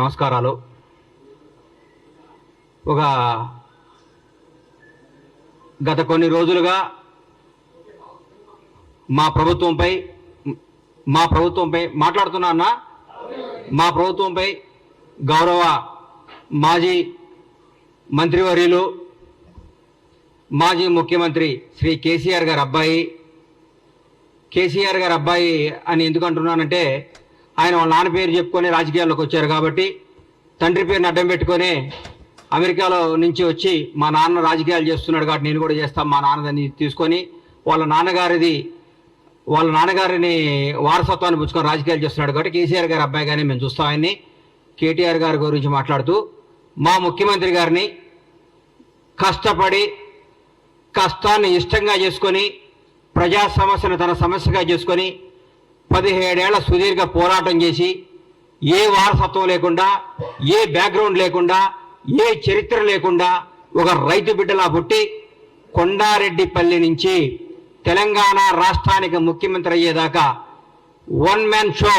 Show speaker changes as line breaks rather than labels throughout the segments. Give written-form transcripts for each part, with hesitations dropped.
నమస్కారాలు. గత కొన్ని రోజులుగా మా ప్రభుత్వంపై మాట్లాడుతున్నా అన్న, మా ప్రభుత్వంపై గౌరవ మాజీ మంత్రివర్యులు, మాజీ ముఖ్యమంత్రి శ్రీ కేసీఆర్ గారి అబ్బాయి అని ఎందుకు అంటున్నానంటే, ఆయన వాళ్ళ నాన్న పేరు చెప్పుకొని రాజకీయాల్లోకి వచ్చారు కాబట్టి, తండ్రి పేరుని అడ్డం పెట్టుకొని అమెరికాలో నుంచి వచ్చి మా నాన్న రాజకీయాలు చేస్తున్నాడు కాబట్టి నేను కూడా చేస్తాను మా నాన్నదని తీసుకొని వాళ్ళ నాన్నగారిని వారసత్వాన్ని పుచ్చుకొని రాజకీయాలు చేస్తున్నాడు కాబట్టి కేసీఆర్ గారి అబ్బాయిగానే మేము చూస్తాం ఆయన్ని. కేటీఆర్ గారి గురించి మాట్లాడుతూ మా ముఖ్యమంత్రి గారిని కష్టపడి కష్టాన్ని ఇష్టంగా చేసుకొని ప్రజా సమస్యను తన సమస్యగా చేసుకొని 17 ఏళ్ల సుదీర్ఘ పోరాటం చేసి ఏ వారసత్వం లేకుండా, ఏ బ్యాక్గ్రౌండ్ లేకుండా, ఏ చరిత్ర లేకుండా ఒక రైతు బిడ్డలా పుట్టి కొండారెడ్డిపల్లి నుంచి తెలంగాణ రాష్ట్రానికి ముఖ్యమంత్రి అయ్యేదాకా వన్ మ్యాన్ షో,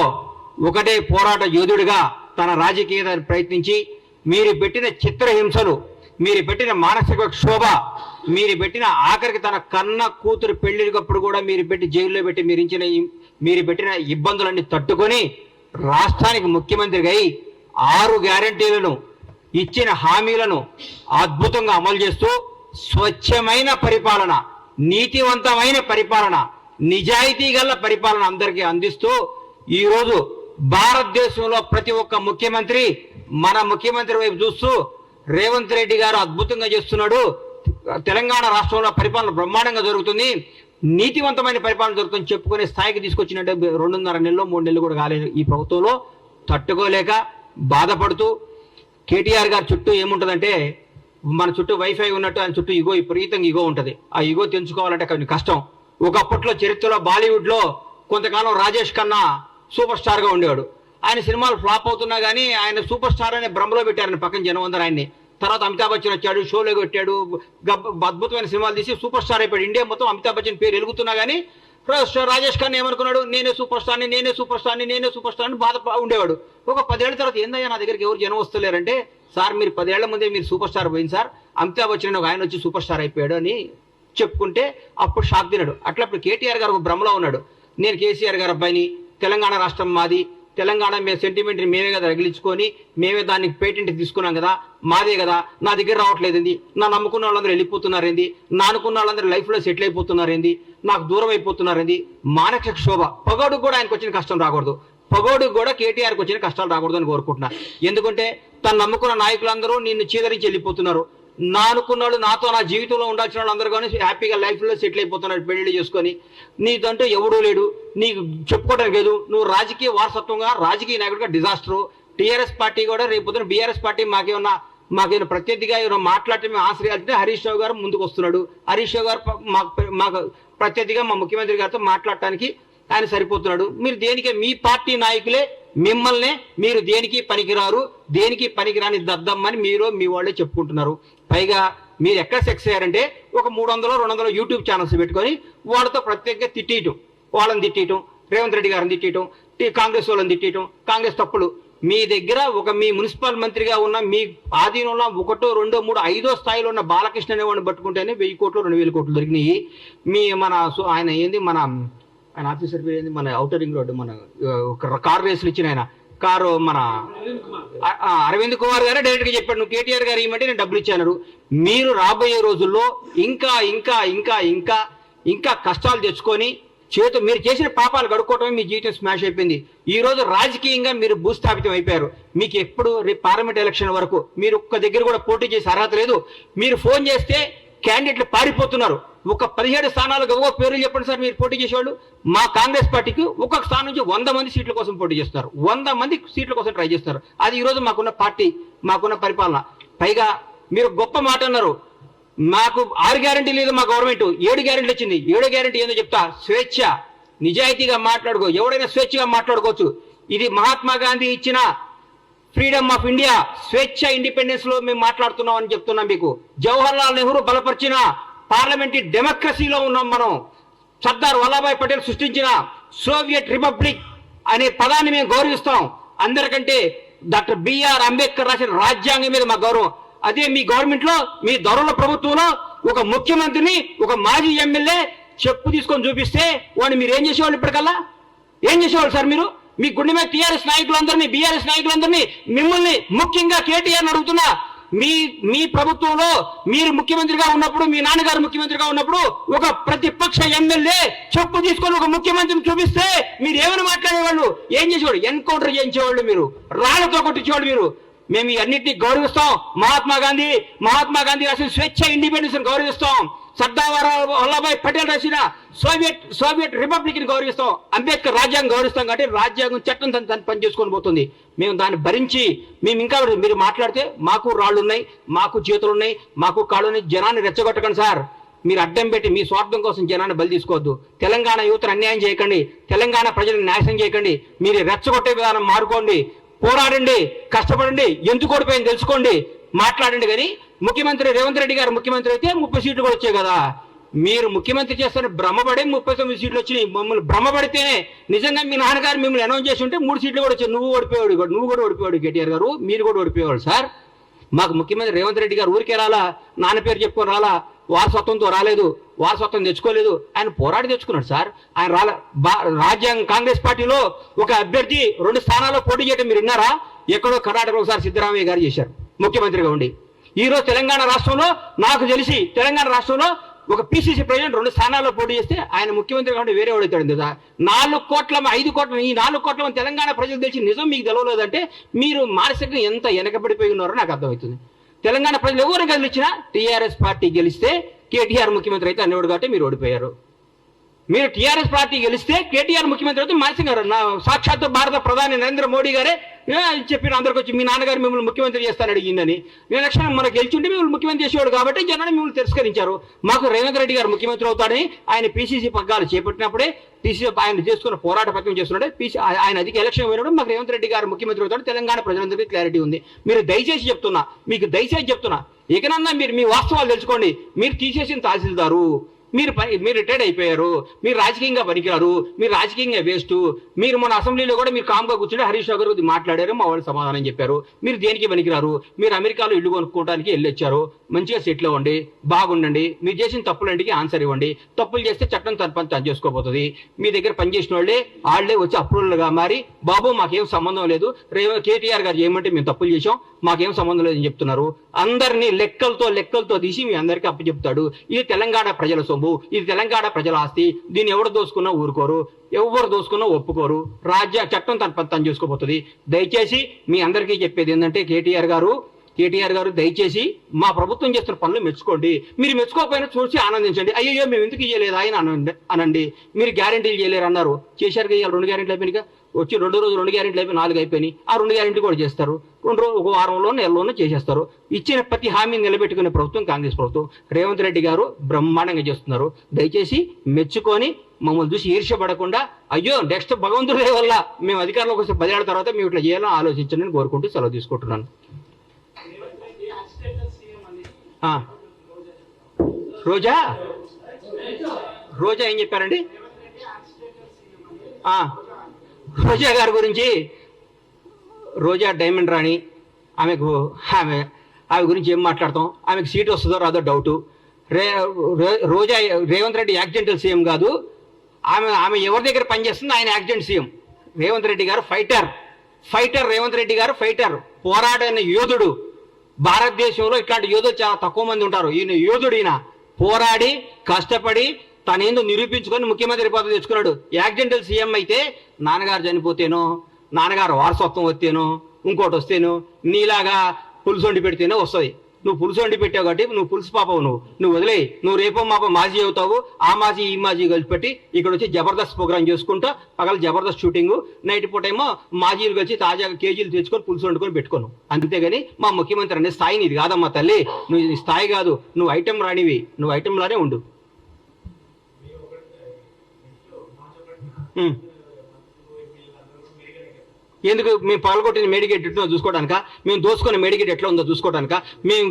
ఒకటే పోరాట యోధుడిగా తన రాజకీయ ప్రయత్నించి మీరు పెట్టిన చిత్రహింసలు, మీరు పెట్టిన మానసిక క్షోభ, మీరు పెట్టిన ఆఖరికి తన కన్న కూతురు పెళ్లికప్పుడు కూడా మీరు పెట్టి జైల్లో పెట్టి మీరు పెట్టిన ఇబ్బందులన్నీ తట్టుకొని రాష్ట్రానికి ముఖ్యమంత్రిగా అయి 6 గ్యారంటీలను ఇచ్చిన హామీలను అద్భుతంగా అమలు చేస్తూ స్వచ్ఛమైన పరిపాలన, నీతివంతమైన పరిపాలన, నిజాయితీ గల పరిపాలన అందరికీ అందిస్తూ ఈరోజు భారతదేశంలో ప్రతి ఒక్క ముఖ్యమంత్రి మన ముఖ్యమంత్రి వైపు చూస్తూ రేవంత్ రెడ్డి గారు అద్భుతంగా చేస్తున్నాడు, తెలంగాణ రాష్ట్రంలో పరిపాలన బ్రహ్మాండంగా జరుగుతుంది, నీతివంతమైన పరిపాలన జరుగుతుంది చెప్పుకునే స్థాయికి తీసుకొచ్చినట్టే 2.5 నెలలు 3 నెలలు కూడా కాలేదు. ఈ ప్రభుత్వంలో తట్టుకోలేక బాధపడుతూ కేటీఆర్ గారి చుట్టూ ఏముంటుందంటే, మన చుట్టూ వైఫై ఉన్నట్టు ఆయన చుట్టూ విపరీతంగా ఈగో ఉంటుంది. ఆ ఈగో తెంచుకోవాలంటే కొంచెం కష్టం. ఒకప్పట్లో చరిత్రలో బాలీవుడ్లో కొంతకాలం రాజేష్ ఖన్నా సూపర్ స్టార్గా ఉండేవాడు. ఆయన సినిమాలు ఫ్లాప్ అవుతున్నా కానీ ఆయన సూపర్ స్టార్ అనే భ్రమలో పెట్టారని పక్కన జనం అందరూ ఆయన్ని. తర్వాత అమితాబ్ బచ్చన్ వచ్చాడు, షోలో కొట్టాడు, అద్భుతమైన సినిమాలు తీసి సూపర్ స్టార్ అయిపోయాడు. ఇండియా మొత్తం అమితాబ్ బచ్చన్ పేరు ఎలుగుతున్నా కానీ రాజేష్ ఖన్నా ఏమనుకున్నాడు, నేనే సూపర్ స్టార్ని బాధ ఉండేవాడు. ఒక 10 ఏళ్ల తర్వాత ఏందయ్యా నా దగ్గరికి ఎవరు జనం వస్తలేరంటే, సార్ మీరు 10 ఏళ్ల ముందే మీరు సూపర్ స్టార్ పోయింది సార్, అమితాబ్ బచ్చన్ ఒక ఆయన వచ్చి సూపర్ స్టార్ అయిపోయాడు అని చెప్పుకుంటే అప్పుడు షాక్ తిన్నాడు. అట్లా ఇప్పుడు కేటీఆర్ గారు ఒక భ్రమలో ఉన్నాడు. నేను కేసీఆర్ గారి అబ్బాయిని, తెలంగాణ రాష్ట్రం మాది, తెలంగాణ మేము సెంటిమెంట్ని మేమే కదా రగిలించుకొని మేమే దానికి పేటెంట్ తీసుకున్నాం కదా, మాదే కదా, నా దగ్గర రావట్లేదండి, నా నమ్ముకున్న వాళ్ళందరూ వెళ్ళిపోతున్నారేంది, నా అనుకున్న వాళ్ళందరూ లైఫ్లో సెటిల్ అయిపోతున్నారేంది, నాకు దూరం అయిపోతున్నారేంది, మానసిక శోభ. పగోడు కూడా ఆయనకు వచ్చిన కష్టం రాకూడదు, పగోడు కూడా కేటీఆర్కి వచ్చిన కష్టాలు రాకూడదు అని కోరుకుంటున్నా. ఎందుకంటే తను నమ్ముకున్న నాయకులందరూ నిన్ను చీదరించి వెళ్ళిపోతున్నారు. నా అనుకున్నాడు నాతో నా జీవితంలో ఉండాల్సిన వాళ్ళు అందరూ కానీ హ్యాపీగా లైఫ్లో సెటిల్ అయిపోతున్నాడు పెళ్లి చేసుకొని. నీదంటూ ఎవడూ లేడు, నీకు చెప్పుకోవడానికి లేదు, నువ్వు రాజకీయ వారసత్వంగా రాజకీయ నాయకుడిగా డిజాస్టరు. టీఆర్ఎస్ పార్టీ కూడా రేపు పొద్దున బీఆర్ఎస్ పార్టీ మాకేమన్నా ప్రత్యర్థిగా ఏమైనా మాట్లాడితే మేము ఆశ్రయాలంటే హరీష్ రావు గారు ముందుకు వస్తున్నాడు. హరీష్ రావు గారు మాకు ప్రత్యర్థిగా మా ముఖ్యమంత్రి గారితో మాట్లాడటానికి ఆయన సరిపోతున్నాడు. మీరు దేనికి, మీ పార్టీ నాయకులే మిమ్మల్ని మీరు దేనికి పనికిరారు, దేనికి పనికిరాని దద్దమ్మని మీరు మీ వాళ్ళే చెప్పుకుంటున్నారు. పైగా మీరు ఎక్కడ సెక్స్ అయ్యారంటే ఒక 300-200 యూట్యూబ్ ఛానల్స్ పెట్టుకొని వాళ్ళతో ప్రత్యేకంగా తిట్టేయటం, వాళ్ళని తిట్టేయటం, రేవంత్ రెడ్డి గారిని తిట్టేయటం, కాంగ్రెస్ వాళ్ళని తిట్టేయటం, కాంగ్రెస్ తప్పులు. మీ దగ్గర మీ మున్సిపల్ మంత్రిగా ఉన్న మీ ఆధీనంలో 1, 2, 3, 5వ స్థాయిలో ఉన్న బాలకృష్ణ అనేవాడిని పట్టుకుంటేనే 1000 కోట్లు 2000 కోట్లు దొరికినాయి. ఆయన ఏంది ఆయన ఆఫీసర్ పేరు ఏంది, మన ఔటర్ రింగ్ రోడ్డు మన కారు రేసులు ఇచ్చిన ఆయన కారు మన అరవింద్ కుమార్ గారే డైరెక్ట్గా చెప్పాడు, నువ్వు కేటీఆర్ గారు ఇవ్వమంటే నేను డబ్బులు ఇచ్చాను. మీరు రాబోయే రోజుల్లో ఇంకా ఇంకా ఇంకా ఇంకా ఇంకా కష్టాలు తెచ్చుకొని మీరు చేసిన పాపాలు గడుక్కోవటమే మీ జీవితం స్మాష్ అయిపోయింది. ఈ రోజు రాజకీయంగా మీరు భూస్థాపితం అయిపోయారు. మీకు ఎప్పుడు రేపు పార్లమెంట్ ఎలక్షన్ వరకు మీరు ఒక్క దగ్గర కూడా పోటీ చేసే అర్హత లేదు. మీరు ఫోన్ చేస్తే క్యాండిడేట్లు పారిపోతున్నారు. ఒక 17 స్థానాలకు ఒక్కొక్క పేర్లు చెప్పండి సార్ మీరు పోటీ చేసేవాళ్ళు. మా కాంగ్రెస్ పార్టీకి ఒక్కొక్క స్థానం నుంచి 100 మంది సీట్ల కోసం పోటీ చేస్తారు, 100 మంది సీట్ల కోసం ట్రై చేస్తారు. అది ఈరోజు మాకున్న పార్టీ, మాకున్న పరిపాలన. పైగా మీరు గొప్ప మాట అన్నారు, మాకు 6 గ్యారెంటీ లేదు మా గవర్నమెంట్, 7 గ్యారెంటీలు వచ్చింది. 7వ గ్యారెంటీ ఏందో చెప్తా, స్వేచ్ఛ, నిజాయితీగా మాట్లాడుకో, ఎవడైనా స్వేచ్ఛగా మాట్లాడుకోవచ్చు. ఇది మహాత్మా గాంధీ ఇచ్చిన ఫ్రీడమ్ ఆఫ్ ఇండియా, స్వేచ్ఛ, ఇండిపెండెన్స్ లో మేము మాట్లాడుతున్నాం అని చెప్తున్నాం మీకు. జవహర్ లాల్ నెహ్రూ బలపరిచిన పార్లమెంటరీ డెమోక్రసీలో ఉన్నాం మనం. సర్దార్ వల్లభాయ్ పటేల్ సృష్టించిన సోవియట్ రిపబ్లిక్ అనే పదాన్ని మేము గౌరవిస్తాం. అందరికంటే డాక్టర్ బిఆర్ అంబేద్కర్ రాసిన రాజ్యాంగం మీద మా గౌరవం. అదే మీ గవర్నమెంట్ లో, మీ దొరల ప్రభుత్వంలో ఒక ముఖ్యమంత్రిని, ఒక మాజీ ఎమ్మెల్యే చెప్పు తీసుకొని చూపిస్తే వాడిని మీరు ఏం చేసేవాళ్ళు? ఇప్పటికల్లా ఏం చేసేవాళ్ళు సార్ మీరు? మీ గుండె మీద టీఆర్ఎస్ నాయకులందరినీ, బీఆర్ఎస్ నాయకులందరినీ, మిమ్మల్ని ముఖ్యంగా కేటీఆర్ అడుగుతున్నా, మీ ప్రభుత్వంలో మీరు ముఖ్యమంత్రిగా ఉన్నప్పుడు, మీ నాన్నగారు ముఖ్యమంత్రిగా ఉన్నప్పుడు ఒక ప్రతిపక్ష ఎమ్మెల్యే చెప్పు తీసుకొని ఒక ముఖ్యమంత్రిని చూపిస్తే మీరు ఏమైనా మాట్లాడేవాళ్ళు? ఏం చేసేవాళ్ళు? ఎన్కౌంటర్ చేయించేవాళ్ళు, మీరు రాళ్లతో కొట్టించేవాళ్ళు. మీరు మేము ఈ అన్నింటినీ గౌరవిస్తాం. మహాత్మా గాంధీ రాసిన స్వేచ్ఛ, ఇండిపెండెన్స్ గౌరవిస్తాం. సర్దార్ వల్లభాయ్ పటేల్ రాసిన సోవియట్ రిపబ్లిక్ ని గౌరవిస్తాం. అంబేద్కర్ రాజ్యాంగం గౌరవిస్తాం. కాబట్టి రాజ్యాంగం చట్టం తను పని చేసుకొని పోతుంది. మేము దాన్ని భరించి మేము ఇంకా మీరు మాట్లాడితే మాకు రాళ్ళు ఉన్నాయి, మాకు చేతులు ఉన్నాయి, మాకు కాళ్ళు ఉన్నాయి. జనాన్ని రెచ్చగొట్టకండి సార్. మీరు అడ్డం పెట్టి మీ స్వార్థం కోసం జనాన్ని బలి తీసుకోవద్దు. తెలంగాణ యువతను అన్యాయం చేయకండి. తెలంగాణ ప్రజలను నాశనం చేయకండి. మీరు రెచ్చగొట్టే విధానం మారుకోండి. పోరాడండి, కష్టపడండి, ఎందుకు ఓడిపోయింది తెలుసుకోండి, మాట్లాడండి. కానీ ముఖ్యమంత్రి రేవంత్ రెడ్డి గారు ముఖ్యమంత్రి అయితే 30 సీట్లు కూడా వచ్చాయి కదా. మీరు ముఖ్యమంత్రి చేస్తారని భ్రమపడే 39 సీట్లు వచ్చినాయి. మమ్మల్ని భ్రమపడితేనే నిజంగా మీ నాన్నగారు మిమ్మల్ని అనౌన్స్ చేసి ఉంటే 3 సీట్లు కూడా వచ్చాయి. నువ్వు కూడా ఓడిపోయాడు కేటీఆర్ గారు, మీరు కూడా ఓడిపోయేవాడు సార్. మాకు ముఖ్యమంత్రి రేవంత్ రెడ్డి గారు ఊరికే రాలా, నాన్న పేరు చెప్పుకొని రాలా, వారసత్వంతో రాలేదు, వారసత్వం తెచ్చుకోలేదు. ఆయన పోరాడి తెచ్చుకున్నాడు సార్. ఆయన రాజ్యాంగ కాంగ్రెస్ పార్టీలో ఒక అభ్యర్థి 2 స్థానాల్లో పోటీ చేయడం మీరు విన్నారా? ఎక్కడో కర్ణాటకలో ఒకసారి సిద్ధరామయ్య గారు చేశారు ముఖ్యమంత్రిగా ఉండి. ఈ రోజు తెలంగాణ రాష్ట్రంలో నాకు తెలిసి తెలంగాణ రాష్ట్రంలో ఒక పిసిసి ప్రెసిడెంట్ 2 స్థానాల్లో పోటీ చేస్తే ఆయన ముఖ్యమంత్రిగా ఉండి వేరే వాడు కదా. 4 కోట్ల 5 కోట్ల ఈ 4 కోట్ల మంది తెలంగాణ ప్రజలు తెలిసి నిజం మీకు తెలవలేదంటే మీరు మానసికంగా ఎంత వెనకబడిపోయి ఉన్నారో నాకు అర్థమవుతుంది. తెలంగాణ ప్రజలు ఎవరు గెలిచినా టీఆర్ఎస్ పార్టీ గెలిస్తే కేటీఆర్ ముఖ్యమంత్రి అయితే అనేవాడు కాబట్టి మీరు ఓడిపోయారు. మీరు టీఆర్ఎస్ పార్టీ గెలిస్తే కేటీఆర్ ముఖ్యమంత్రి అయితే మానసికంగా సాక్షాత్తు భారత ప్రధాని నరేంద్ర మోడీ గారే చెప్పిన అందరికి వచ్చి మీ నాన్నగారు మిమ్మల్ని ముఖ్యమంత్రి చేస్తాను అడిగిందని. ఎలక్షన్ మనకు గెలిచుంటే మిమ్మల్ని ముఖ్యమంత్రి చేసేవాడు కాబట్టి జనాన్ని మిమ్మల్ని తిరస్కరించారు. మాకు రేవంత్ రెడ్డి గారు ముఖ్యమంత్రి అవుతాడని ఆయన పీసీసీ పగ్గాలు చేపట్టినప్పుడే పీసీసీ ఆయన చేసుకున్న పోరాట పత్రం చేస్తున్నాడే ఆయన అధిక ఎలక్షన్ పోయినప్పుడు మాకు రేవంత్ రెడ్డి గారు ముఖ్యమంత్రి అవుతాడు తెలంగాణ ప్రజలందరికీ క్లారిటీ ఉంది. మీరు దయచేసి చెప్తున్నా, మీకు దయచేసి చెప్తున్నా, ఇకనన్నా మీరు మీ వాస్తవాలు తెలుసుకోండి. మీరు తీసేసిన తహసీల్దారు, మీరు రిటైర్డ్ అయిపోయారు, మీరు రాజకీయంగా పనికిరారు, మీరు రాజకీయంగా వేస్ట్. మీరు మన అసెంబ్లీలో కూడా మీరు కామ్గా కూర్చుంటే హరీష్ రావు గారు మాట్లాడారు, మా వాళ్ళు సమాధానం చెప్పారు. మీరు దేనికి పనికిరారు, మీరు అమెరికాలో ఇల్లు కొనుక్కోవడానికి వెళ్ళొచ్చారు, మంచిగా సెటిల్ అవ్వండి, బాగుండండి. మీరు చేసిన తప్పులంటికి ఆన్సర్ ఇవ్వండి. తప్పులు చేస్తే చట్టం తను చేసుకోబోతుంది. మీ దగ్గర పనిచేసిన వాళ్ళే వచ్చి అప్రూవల్గా మారి బాబు మాకేం సంబంధం లేదు, కేటీఆర్ గారు చేయమంటే మేము తప్పులు చేసాం, మాకేం సంబంధం లేదని చెప్తున్నారు. అందరినీ లెక్కలతో తీసి మీ అందరికీ అప్పచెప్తాడు. ఇది తెలంగాణ ప్రజల సొమ్ము, ఇది తెలంగాణ ప్రజల ఆస్తి. దీన్ని ఎవరు దోసుకున్నా ఊరుకోరు, ఎవరు దోసుకున్నా ఒప్పుకోరు. చట్టం తను చేసుకోబోతుంది. దయచేసి మీ అందరికీ చెప్పేది ఏంటంటే కేటీఆర్ గారు దయచేసి మా ప్రభుత్వం చేస్తున్న పనులు మెచ్చుకోండి. మీరు మెచ్చుకోకపోయినా చూసి ఆనందించండి. అయ్యో మేము ఎందుకు చేయలేదు ఆయన అనండి. మీరు గ్యారెంటీలు చేయలేరు అన్నారు, చేశారు కదా. 2 గ్యారెంటీలు అయిపోయినాయి, వచ్చి 2 రోజులు 2 గ్యారెంటీలు అయిపోయి 4 అయిపోయినాయి. ఆ 2 గ్యారెంటీ కూడా చేస్తారు. 2 రోజులు, 1 వారంలో నెలలోనూ చేసేస్తారు. ఇచ్చిన ప్రతి హామీని నిలబెట్టుకునే ప్రభుత్వం కాంగ్రెస్ ప్రభుత్వం. రేవంత్ రెడ్డి గారు బ్రహ్మాండంగా చేస్తున్నారు. దయచేసి మెచ్చుకొని మమ్మల్ని చూసి ఈర్ష్యపడకుండా అయ్యో నెక్స్ట్ భగవంతుడి వల్ల మేము అధికారంలోకి వస్తే 10 ఏళ్ల తర్వాత మేము ఇట్లా చేయాలని ఆలోచించండి కోరుకుంటూ సెలవు తీసుకుంటున్నాను. రోజా ఏం చెప్పారండి? రోజా గారి గురించి, రోజా డైమండ్ రాణి, ఆమె గురించి ఏం మాట్లాడతాం? ఆమెకు సీట్ వస్తుందో రాదో డౌటు. రోజా రేవంత్ రెడ్డి యాక్సిడెంటల్ సీఎం కాదు. ఆమె ఎవరి దగ్గర పనిచేస్తుంది? ఆయన యాక్సిడెంట్ సీఎం. రేవంత్ రెడ్డి గారు ఫైటర్. రేవంత్ రెడ్డి గారు ఫైటర్, పోరాడిన యోధుడు. భారతదేశంలో ఇట్లాంటి యోధులు చాలా తక్కువ మంది ఉంటారు. ఈయన యోధుడు. ఈయన పోరాడి కష్టపడి తనేందో నిరూపించుకొని ముఖ్యమంత్రి పదవి తెచ్చుకున్నాడు. యాక్సిడెంటల్ సీఎం అయితే నాన్నగారు చనిపోతేనో, నాన్నగారు వారసత్వం వస్తేనో, ఇంకోటి వస్తేనో, నీలాగా పులుసు వండి పెడితేనే వస్తుంది. నువ్వు పులుసు వండి పెట్టావు కాబట్టి నువ్వు పులుసు పాపవు. నువ్వు వదిలేయి. నువ్వు రేపో మాపో మాజీ అవుతావు. ఆ మాజీ ఈ మాజీ కలిసి పెట్టి ఇక్కడ వచ్చి జబర్దస్త్ ప్రోగ్రామ్ చేసుకుంటా, పగల జబర్దస్త్ షూటింగ్, నైట్ పూట ఏమో మాజీలు కలిసి తాజాగా కేజీలు తెచ్చుకొని పులుసు వండుకొని పెట్టుకోను. అంతేగాని మా ముఖ్యమంత్రి అనే స్థాయి నీది కాదమ్మా తల్లి. నువ్వు ఈ స్థాయి కాదు. నువ్వు ఐటెం రానివి. నువ్వు ఐటెంలానే ఉండు. ఎందుకు మేము పగలగొట్టిన మేడిగేట్ ఎట్లా చూసుకోవడానిక, మేము దోసుకున్న మేడిగేట్ ఎట్లా ఉందో చూసుకోవడానిక, మేము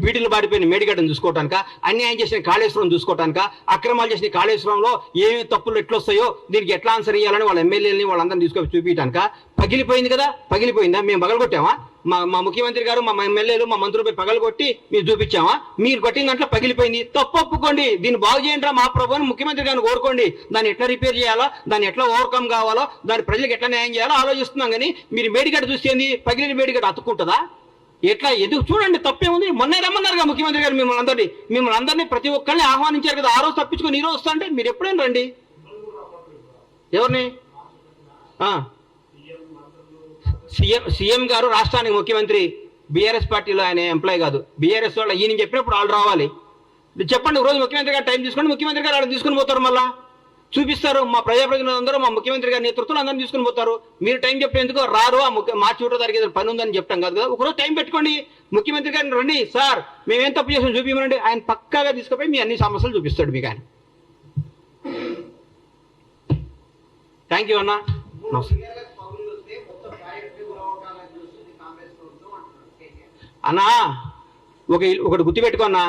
బీటీలు బాడిపోయిన మేడిగడ్డను చూసుకోవడానిక, అన్యాయం చేసిన కాళేశ్వరం చూసుకోవడానిక, అక్రమాలు చేసిన కాళేశ్వరంలో ఏమేమి తప్పులు ఎట్లా వస్తాయో దీనికి ఎట్లా ఆన్సర్ ఇవ్వాలని వాళ్ళ ఎమ్మెల్యేలని వాళ్ళందరినీ తీసుకొని చూపించడానిక. పగిలిపోయింది కదా, పగిలిపోయిందా? మేము పగలగొట్టామా? మా ముఖ్యమంత్రి గారు, మా ఎమ్మెల్యేలు, మా మంత్రులపై పగలగొట్టి మీరు చూపించామా? మీరు కొట్టిన దాంట్లో పగిలిపోయింది, తప్పు ఒప్పుకోండి, దీన్ని బాగు చేయండి రా మా ప్రభు అని ముఖ్యమంత్రి గారిని కోరుకోండి. దాన్ని ఎట్లా రిపేర్ చేయాలో, దాన్ని ఎట్లా ఓవర్కమ్ కావాలో, దాని ప్రజలకు ఎట్లా న్యాయం చేయాలో ఆలోచిస్తున్నాం. కానీ మీరు మేడిగడ్డ చూస్తేంది, పగిలిన మేడిగడ్డ అతుక్కుంటుందా? ఎట్లా ఎందుకు చూడండి, తప్పేముంది? మొన్నే రమ్మన్నారుగా ముఖ్యమంత్రి గారు మిమ్మల్ని అందరినీ ప్రతి ఒక్కరిని ఆహ్వానించారు కదా. ఆ రోజు తప్పించుకొని ఈ రోజు వస్తా అంటే మీరు ఎప్పుడైనా రండి. ఎవరిని? సీఎం గారు రాష్ట్రానికి ముఖ్యమంత్రి, బీఆర్ఎస్ పార్టీలో ఆయన ఎంప్లాయ్ కాదు. బీఆర్ఎస్ వాళ్ళు ఈయన చెప్పినప్పుడు వాళ్ళు రావాలి. చెప్పండి, రోజు ముఖ్యమంత్రి గారు టైం తీసుకోండి, ముఖ్యమంత్రి గారు వాళ్ళు తీసుకుని పోతారు, మళ్ళా చూపిస్తారు. మా ప్రజాప్రతినిధులు అందరూ మా ముఖ్యమంత్రి గారి నేతృత్వంలో అందరూ తీసుకుని పోతారు. మీరు టైం చెప్పేందుకు రారు. మార్చి 1వ తారీఖు పని ఉందని చెప్తాం కాదు కదా. ఒకరోజు టైం పెట్టుకోండి, ముఖ్యమంత్రి గారిని రండి, సార్ మేమేం తప్పు చేసాం చూపించమనండి. ఆయన పక్కాగా తీసుకుపోయి మీ అన్ని సమస్యలు చూపిస్తాడు మీకు ఆయన. థ్యాంక్ యూ అన్న. అన్నా ఒకటి గుర్తుపెట్టుకున్నా,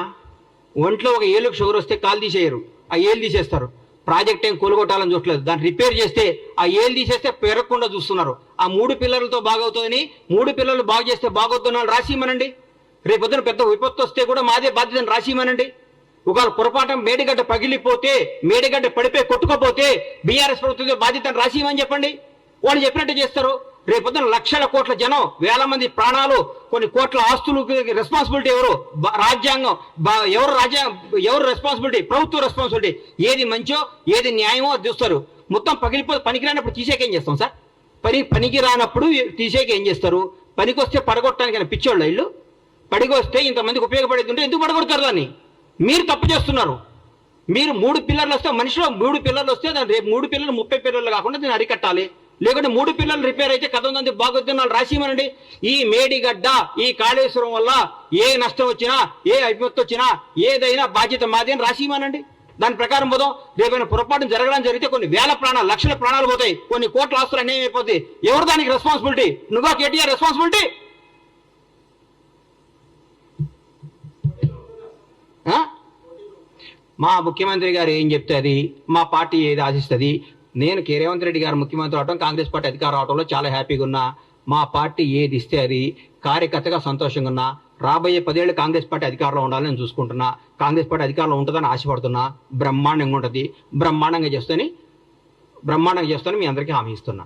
ఒంట్లో ఒక ఏళ్ళకు షుగర్ వస్తే కాలు తీసేయరు, ఆ ఏళ్ళు తీసేస్తారు. ప్రాజెక్ట్ ఏం కూలగొట్టాలని చూడలేదు, దాన్ని రిపేర్ చేస్తే ఆ ఏళ్ళు తీసేస్తే పెరగకుండా చూస్తున్నారు. ఆ 3 పిల్లలతో బాగవుతుందని, 3 పిల్లలు బాగు చేస్తే బాగవుతున్నాను రాసిమనండి. రేపొద్దున పెద్ద విపత్తు వస్తే కూడా మాదే బాధ్యతను రాసిమనండి. ఒకవేళ పొరపాటు మేడిగడ్డ పగిలిపోతే, మేడిగడ్డ పడిపోయి కొట్టుకోపోతే బీఆర్ఎస్ ప్రభుత్వం బాధ్యతను రాసిమని చెప్పండి. వాళ్ళు చెప్పినట్టు చేస్తారు. రేపొద్దున లక్షల కోట్ల జనం, వేల మంది ప్రాణాలు, కొన్ని కోట్ల ఆస్తులు రెస్పాన్సిబిలిటీ ఎవరు? రాజ్యాంగం. ఎవరు రెస్పాన్సిబిలిటీ? ప్రభుత్వ రెస్పాన్సిబిలిటీ. ఏది మంచో ఏది న్యాయమో అది చూస్తారు. మొత్తం పగిలిపోతే పనికిరానప్పుడు తీసేకేం చేస్తాం సార్? పనికి రానప్పుడు తీసేకేం చేస్తారు? పనికి వస్తే పడగొట్టడానికి పిచ్చోళ్ళ ఇల్లు. పడికి వస్తే ఇంతమందికి ఉపయోగపడేది ఉంటే ఎందుకు పడగొడతారు దాన్ని? మీరు తప్పు చేస్తున్నారు. మీరు 3 పిల్లర్లు వస్తే, మనిషిలో 3 పిల్లర్లు వస్తే రేపు 3 పిల్లలు 30 పిల్లర్లు కాకుండా దీన్ని అరికట్టాలి. లేకుంటే 3 పిల్లలు రిపేర్ అయితే కథ ఉందని బాగొద్దున్నాళ్ళు రాసిమనండి. ఈ మేడిగడ్డ, ఈ కాళేశ్వరం వల్ల ఏ నష్టం వచ్చినా, ఏ విపత్తు వచ్చినా, ఏదైనా బాధ్యత మాది అని రాసిమనండి. దాని ప్రకారం పోదాం. రేపైనా పొరపాటు జరగడం జరిగితే కొన్ని వేల ప్రాణాలు, లక్షల ప్రాణాలు పోతాయి, కొన్ని కోట్ల ఆస్తులు అన్యాయం అయిపోతాయి. ఎవరు దానికి రెస్పాన్సిబిలిటీ? నువ్వా కేటీఆర్ రెస్పాన్సిబిలిటీ? మా ముఖ్యమంత్రి గారు ఏం చెప్తే అది, మా పార్టీ ఏది ఆశిస్తుంది. నేను రేవంత్ రెడ్డి గారు ముఖ్యమంత్రి అవడం, కాంగ్రెస్ పార్టీ అధికారం అవడంలో చాలా హ్యాపీగా ఉన్నా. మా పార్టీ ఏది ఇస్తే అది, కార్యకర్తగా సంతోషంగా ఉన్నా. రాబోయే 10 ఏళ్ళు కాంగ్రెస్ పార్టీ అధికారంలో ఉండాలని నేను చూసుకుంటున్నా. కాంగ్రెస్ పార్టీ అధికారంలో ఉంటుందని ఆశపడుతున్నా. బ్రహ్మాండంగా ఉంటుంది, బ్రహ్మాండంగా చేస్తానని మీ అందరికీ హామీ ఇస్తున్నా.